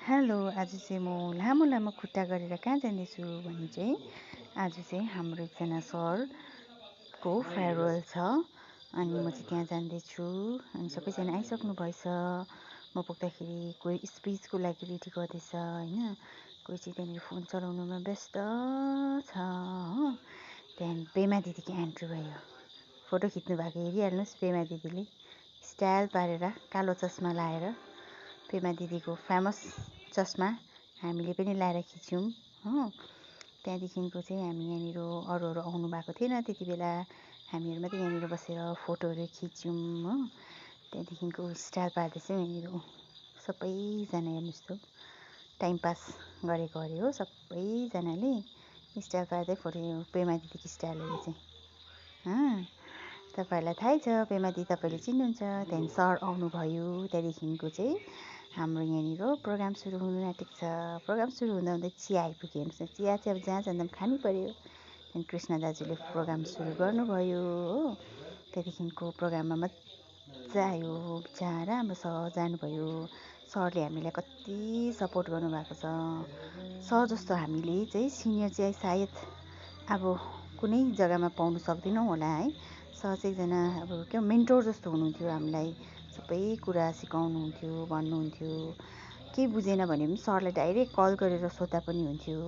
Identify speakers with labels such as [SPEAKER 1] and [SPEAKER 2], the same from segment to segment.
[SPEAKER 1] Hello, आज चाहिँ म लामो लामो खुट्टा गरेर कहाँ जाँदैछु भने चाहिँ आज चाहिँ हाम्रो एकजना सरको फेयरवेल छ। अनि म चाहिँ त्यहाँ जाँदैछु। अनि सबैजना आइसक्नु भएछ। म पुग्दाखेरि कोही स्पिचको लागि रेडी गर्दैछ होइन, कोही चाहिँ त्यहाँनिर फोन चलाउनुमा व्यस्त छ हो। त्यहाँदेखि पेमा दिदीको एन्ट्री भयो। फोटो खिच्नु भएको हेरिहाल्नुहोस्। पेमा दिदीले स्टाइल पारेर कालो चस्मा लाएर, पेमा दिदीको फेमस चस्मा हामीले पनि लाएर खिच्यौँ हो। त्यहाँदेखिको चाहिँ हामी यहाँनिर अरूहरू आउनु भएको थिएन त्यति बेला। हामीहरू मात्रै यहाँनिर बसेर फोटोहरू खिच्यौँ हो। त्यहाँदेखिको स्टाइल पार्दैछ यहाँनिर सबैजना। हेर्नुहोस् त, टाइम पास गरेको अरे हो सबैजनाले स्टाइल पार्दै फोटो। पेमा दिदीको स्टाइलहरू चाहिँ तपाईँहरूलाई थाहै छ। पेमा दिदी तपाईँले चिन्नुहुन्छ। त्यहाँदेखि सर आउनुभयो। त्यहाँदेखिको चाहिँ हाम्रो यहाँनिर प्रोग्राम सुरु हुनु आँटेको छ। प्रोग्राम सुरु हुँदा हुँदै चिया आइपुग्यो। हेर्नुहोस् न, चिया चाहिँ अब जहाँ जाँदा पनि खानु पऱ्यो। त्यहाँदेखि कृष्ण दाजुले प्रोग्राम सुरु गर्नुभयो हो। त्यहाँदेखिको प्रोग्राममा मजा आयो। बिचरा हाम्रो सर जानुभयो। सरले हामीलाई कति सपोर्ट गर्नुभएको छ। सर जस्तो हामीले चाहिँ सिनियर चाहिँ सायद अब कुनै जग्गामा पाउनु सक्दैनौँ होला है। सर चाहिँ एकजना अब क्या मेन्टोर जस्तो हुनुहुन्थ्यो। हामीलाई सबै कुरा सिकाउनुहुन्थ्यो, भन्नुहुन्थ्यो। केही बुझेन भने पनि सरलाई डाइरेक्ट कल गरेर सोद्धा पनि हुन्थ्यो।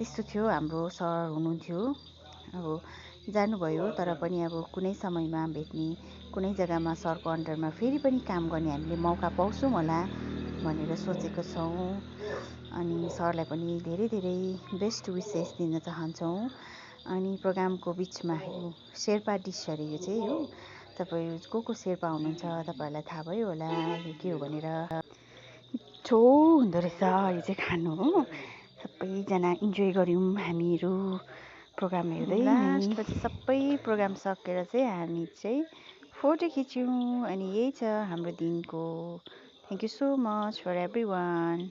[SPEAKER 1] त्यस्तो थियो हाम्रो सर हुनुहुन्थ्यो। अब जानुभयो, तर पनि अब कुनै समयमा भेट्ने, कुनै जग्गामा सरको अन्डरमा फेरि पनि काम गर्ने हामीले मौका पाउँछौँ होला भनेर सोचेको छौँ। अनि सरलाई पनि धेरै धेरै बेस्ट विसेस दिन चाहन्छौँ। अनि प्रोग्रामको बिचमा यो शेर्पा डिस अरे यो चाहिँ हो। तपाईँ को शेर्पा हुनुहुन्छ तपाईँहरूलाई थाहा भयो होला यो के हो भनेर। मिठो हुँदो रहेछ यो चाहिँ खानु हो। सबैजना इन्जोय गऱ्यौँ हामीहरू प्रोग्राम हेर्दै। लास्टमा चाहिँ सबै प्रोग्राम सकेर चाहिँ हामी चाहिँ फोटो खिच्यौँ। अनि यही छ हाम्रो दिनको। Thank you so much for every one.